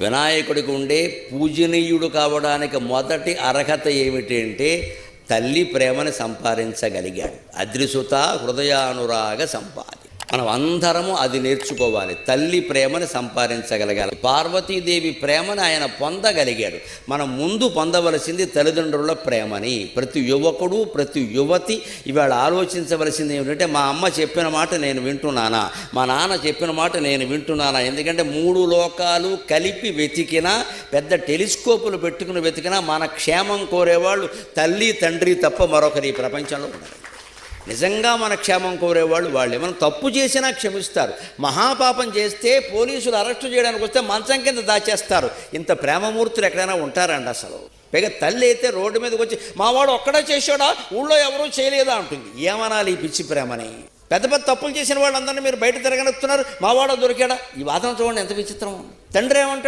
వినాయకుడికి ఉండే పూజనీయుడు కావడానికి మొదటి అర్హత ఏమిటి అంటే తల్లి ప్రేమని సంపాదించగలిగాడు. అద్రిసుత హృదయానురాగ సంపాది. మనం అందరము అది నేర్చుకోవాలి. తల్లి ప్రేమని సంపాదించగలగాలి. పార్వతీదేవి ప్రేమని ఆయన పొందగలిగాడు. మనం ముందు పొందవలసింది తల్లిదండ్రుల ప్రేమని. ప్రతి యువకుడు, ప్రతి యువతి ఇవాళ ఆలోచించవలసింది ఏమిటంటే, మా అమ్మ చెప్పిన మాట నేను వింటున్నానా, మా నాన్న చెప్పిన మాట నేను వింటున్నానా. ఎందుకంటే 3 లోకాలు కలిపి వెతికినా, పెద్ద టెలిస్కోపులు పెట్టుకుని వెతికినా మన క్షేమం కోరేవాళ్ళు తల్లి తండ్రి తప్ప మరొకరి ఈ ప్రపంచంలో ఉండరు. నిజంగా మన క్షేమం కోరేవాళ్ళు వాళ్ళే. మనం తప్పు చేసినా క్షమిస్తారు. మహాపాపం చేస్తే పోలీసులు అరెస్టు చేయడానికి వస్తే మంచం కింద దాచేస్తారు. ఇంత ప్రేమమూర్తులు ఎక్కడైనా ఉంటారండి అసలు. పైగా తల్లి అయితే రోడ్డు మీదకి వచ్చి మావాడు ఒక్కడే చేశాడా, ఊళ్ళో ఎవరూ చేయలేదా అంటుంది. ఏమనాలి ఈ పిచ్చి ప్రేమని? పెద్ద పెద్ద తప్పులు చేసిన వాళ్ళందరినీ మీరు బయట తిరగనెత్తున్నారు, మావాడో దొరికాడా. ఈ వాదన చూడండి ఎంత విచిత్రం. తండ్రి ఏమంటాడు?